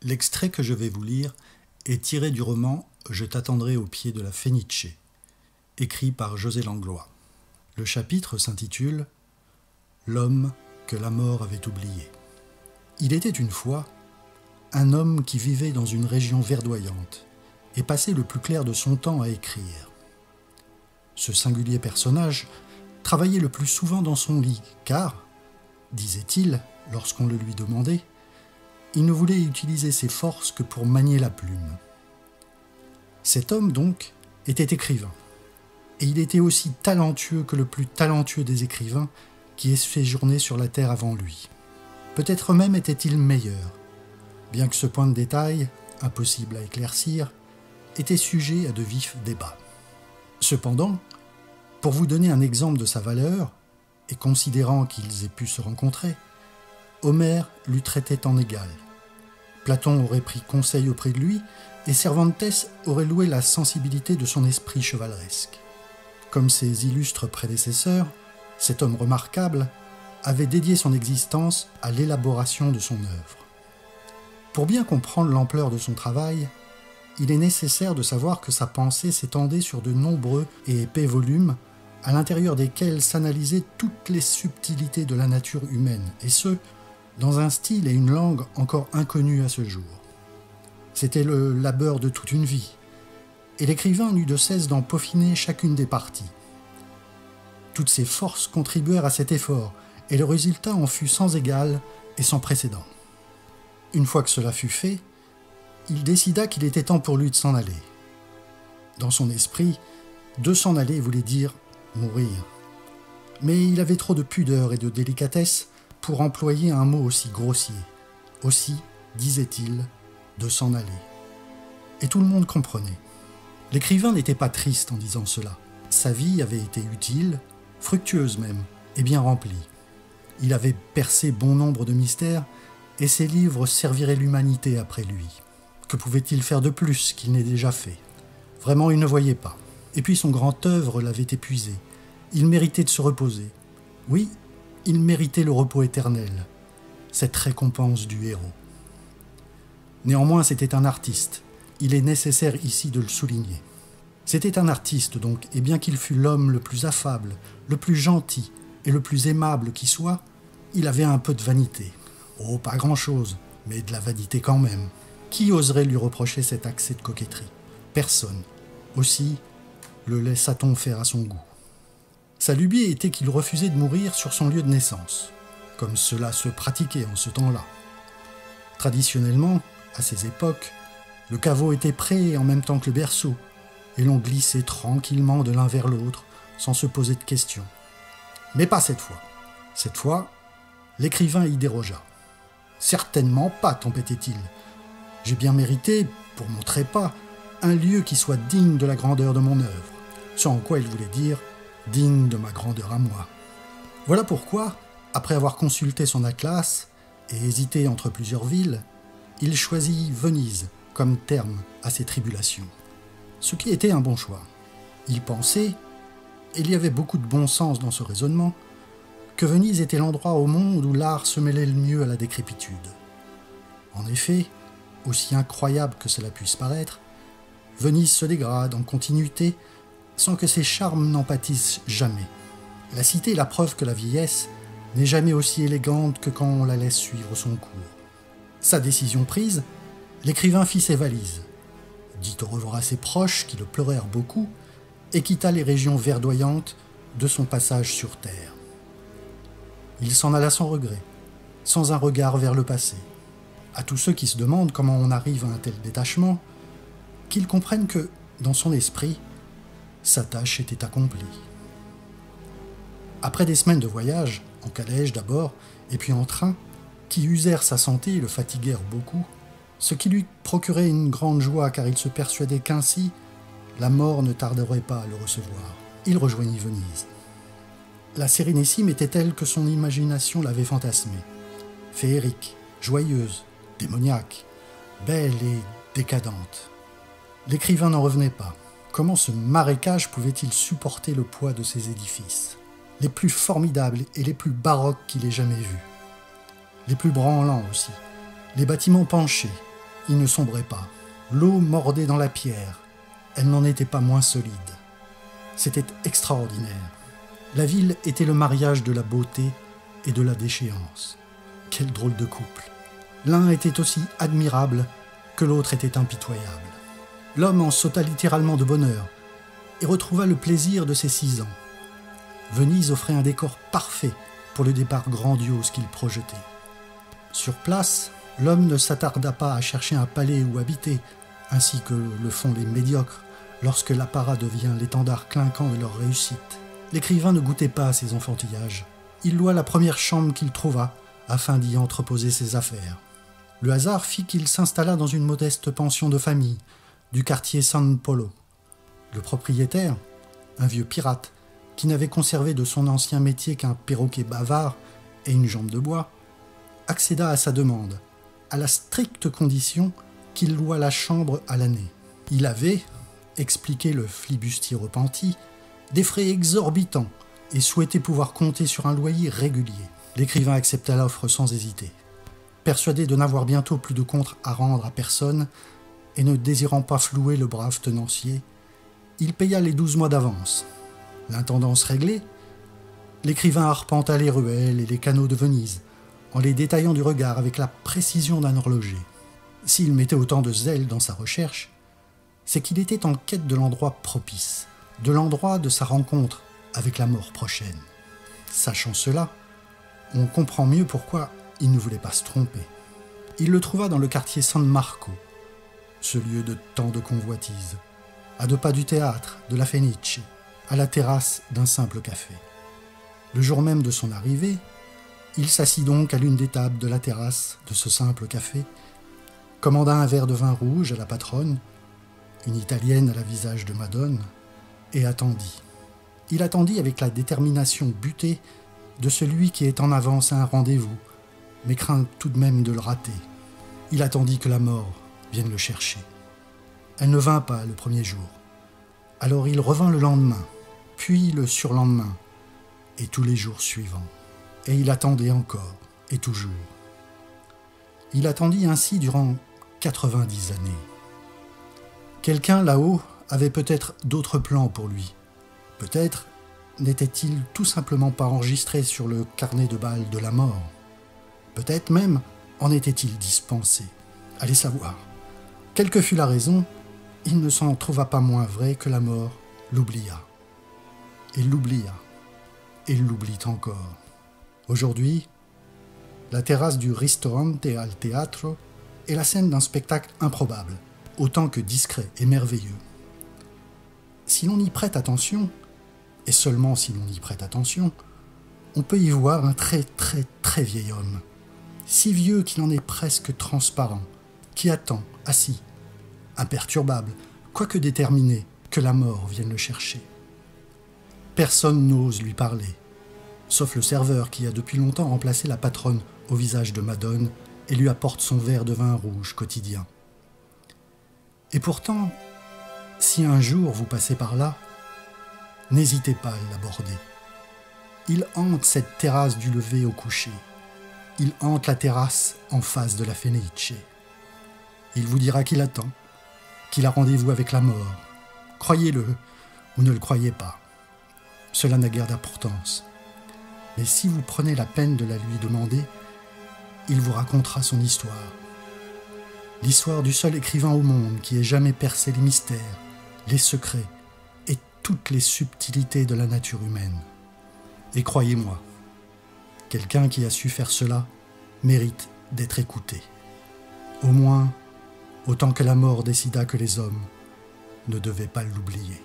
L'extrait que je vais vous lire est tiré du roman « Je t'attendrai au pied de la Fenice », écrit par José Langlois. Le chapitre s'intitule « L'homme que la mort avait oublié ». Il était une fois un homme qui vivait dans une région verdoyante et passait le plus clair de son temps à écrire. Ce singulier personnage travaillait le plus souvent dans son lit, car, disait-il, lorsqu'on le lui demandait, il ne voulait utiliser ses forces que pour manier la plume. Cet homme, donc, était écrivain, et il était aussi talentueux que le plus talentueux des écrivains qui aient séjourné sur la terre avant lui. Peut-être même était-il meilleur, bien que ce point de détail, impossible à éclaircir, était sujet à de vifs débats. Cependant, pour vous donner un exemple de sa valeur, et considérant qu'ils aient pu se rencontrer, Homère l'eût traité en égal. Platon aurait pris conseil auprès de lui, et Cervantes aurait loué la sensibilité de son esprit chevaleresque. Comme ses illustres prédécesseurs, cet homme remarquable avait dédié son existence à l'élaboration de son œuvre. Pour bien comprendre l'ampleur de son travail, il est nécessaire de savoir que sa pensée s'étendait sur de nombreux et épais volumes, à l'intérieur desquels s'analysaient toutes les subtilités de la nature humaine, et ce, dans un style et une langue encore inconnus à ce jour. C'était le labeur de toute une vie, et l'écrivain n'eut de cesse d'en peaufiner chacune des parties. Toutes ses forces contribuèrent à cet effort, et le résultat en fut sans égal et sans précédent. Une fois que cela fut fait, il décida qu'il était temps pour lui de s'en aller. Dans son esprit, de s'en aller voulait dire mourir. Mais il avait trop de pudeur et de délicatesse pour employer un mot aussi grossier. Aussi, disait-il, de s'en aller. Et tout le monde comprenait. L'écrivain n'était pas triste en disant cela. Sa vie avait été utile, fructueuse même, et bien remplie. Il avait percé bon nombre de mystères, et ses livres serviraient l'humanité après lui. Que pouvait-il faire de plus qu'il n'ait déjà fait? Vraiment, il ne voyait pas. Et puis son grand œuvre l'avait épuisé. Il méritait de se reposer. Oui, il méritait le repos éternel, cette récompense du héros. Néanmoins, c'était un artiste. Il est nécessaire ici de le souligner. C'était un artiste donc, et bien qu'il fût l'homme le plus affable, le plus gentil et le plus aimable qui soit, il avait un peu de vanité. Oh, pas grand-chose, mais de la vanité quand même. Qui oserait lui reprocher cet accès de coquetterie? Personne. Aussi, le laissa-t-on faire à son goût. Sa lubie était qu'il refusait de mourir sur son lieu de naissance, comme cela se pratiquait en ce temps-là. Traditionnellement, à ces époques, le caveau était prêt en même temps que le berceau, et l'on glissait tranquillement de l'un vers l'autre, sans se poser de questions. Mais pas cette fois. Cette fois, l'écrivain y dérogea. « Certainement pas, tempêtait-il. J'ai bien mérité, pour mon trépas, un lieu qui soit digne de la grandeur de mon œuvre. » Ce en quoi il voulait dire « digne de ma grandeur à moi ». Voilà pourquoi, après avoir consulté son atlas et hésité entre plusieurs villes, il choisit Venise comme terme à ses tribulations. Ce qui était un bon choix. Il pensait, et il y avait beaucoup de bon sens dans ce raisonnement, que Venise était l'endroit au monde où l'art se mêlait le mieux à la décrépitude. En effet, aussi incroyable que cela puisse paraître, Venise se dégrade en continuité sans que ses charmes n'en pâtissent jamais. La cité est la preuve que la vieillesse n'est jamais aussi élégante que quand on la laisse suivre son cours. Sa décision prise, l'écrivain fit ses valises, dit au revoir à ses proches qui le pleurèrent beaucoup et quitta les régions verdoyantes de son passage sur terre. Il s'en alla sans regret, sans un regard vers le passé. À tous ceux qui se demandent comment on arrive à un tel détachement, qu'ils comprennent que, dans son esprit, sa tâche était accomplie. Après des semaines de voyage, en calèche d'abord, et puis en train, qui usèrent sa santé et le fatiguèrent beaucoup, ce qui lui procurait une grande joie car il se persuadait qu'ainsi, la mort ne tarderait pas à le recevoir. Il rejoignit Venise. La Sérénissime était telle que son imagination l'avait fantasmée. Féerique, joyeuse, démoniaque, belle et décadente. L'écrivain n'en revenait pas. Comment ce marécage pouvait-il supporter le poids de ces édifices, les plus formidables et les plus baroques qu'il ait jamais vus, les plus branlants aussi, les bâtiments penchés, il ne sombrait pas. L'eau mordait dans la pierre. Elle n'en était pas moins solide. C'était extraordinaire. La ville était le mariage de la beauté et de la déchéance. Quel drôle de couple. L'un était aussi admirable que l'autre était impitoyable. L'homme en sauta littéralement de bonheur et retrouva le plaisir de ses 6 ans. Venise offrait un décor parfait pour le départ grandiose qu'il projetait. Sur place, l'homme ne s'attarda pas à chercher un palais où habiter, ainsi que le font les médiocres lorsque l'apparat devient l'étendard clinquant de leur réussite. L'écrivain ne goûtait pas à ces enfantillages. Il loua la première chambre qu'il trouva afin d'y entreposer ses affaires. Le hasard fit qu'il s'installa dans une modeste pension de famille du quartier San Polo. Le propriétaire, un vieux pirate qui n'avait conservé de son ancien métier qu'un perroquet bavard et une jambe de bois, accéda à sa demande, à la stricte condition qu'il louât la chambre à l'année. Il avait, expliquait le flibustier repenti, des frais exorbitants et souhaitait pouvoir compter sur un loyer régulier. L'écrivain accepta l'offre sans hésiter. Persuadé de n'avoir bientôt plus de compte à rendre à personne et ne désirant pas flouer le brave tenancier, il paya les 12 mois d'avance. L'intendance réglée, l'écrivain arpenta les ruelles et les canaux de Venise, en les détaillant du regard avec la précision d'un horloger. S'il mettait autant de zèle dans sa recherche, c'est qu'il était en quête de l'endroit propice, de l'endroit de sa rencontre avec la mort prochaine. Sachant cela, on comprend mieux pourquoi il ne voulait pas se tromper. Il le trouva dans le quartier San Marco, ce lieu de tant de convoitises, à 2 pas du théâtre, de la Fenice, à la terrasse d'un simple café. Le jour même de son arrivée, il s'assit donc à l'une des tables de la terrasse de ce simple café, commanda un verre de vin rouge à la patronne, une italienne à la visage de Madone, et attendit. Il attendit avec la détermination butée de celui qui est en avance à un rendez-vous, mais craint tout de même de le rater. Il attendit que la mort vienne le chercher. Elle ne vint pas le premier jour. Alors il revint le lendemain, puis le surlendemain, et tous les jours suivants. Et il attendait encore, et toujours. Il attendit ainsi durant 90 années. Quelqu'un là-haut avait peut-être d'autres plans pour lui. Peut-être n'était-il tout simplement pas enregistré sur le carnet de balles de la mort. Peut-être même en était-il dispensé. Allez savoir. Quelle que fût la raison, il ne s'en trouva pas moins vrai que la mort l'oublia. Et l'oublia. Et l'oublie encore. Aujourd'hui, la terrasse du Ristorante al Teatro est la scène d'un spectacle improbable, autant que discret et merveilleux. Si l'on y prête attention, et seulement si l'on y prête attention, on peut y voir un très très très vieil homme, si vieux qu'il en est presque transparent, qui attend, assis, imperturbable, quoique déterminé, que la mort vienne le chercher. Personne n'ose lui parler, sauf le serveur qui a depuis longtemps remplacé la patronne au visage de Madone et lui apporte son verre de vin rouge quotidien. Et pourtant, si un jour vous passez par là, n'hésitez pas à l'aborder. Il hante cette terrasse du lever au coucher. Il hante la terrasse en face de la Fenice. Il vous dira qu'il attend, qu'il a rendez-vous avec la mort. Croyez-le ou ne le croyez pas. Cela n'a guère d'importance. Mais si vous prenez la peine de la lui demander, il vous racontera son histoire. L'histoire du seul écrivain au monde qui ait jamais percé les mystères, les secrets et toutes les subtilités de la nature humaine. Et croyez-moi, quelqu'un qui a su faire cela mérite d'être écouté. Au moins, autant que la mort décida que les hommes ne devaient pas l'oublier.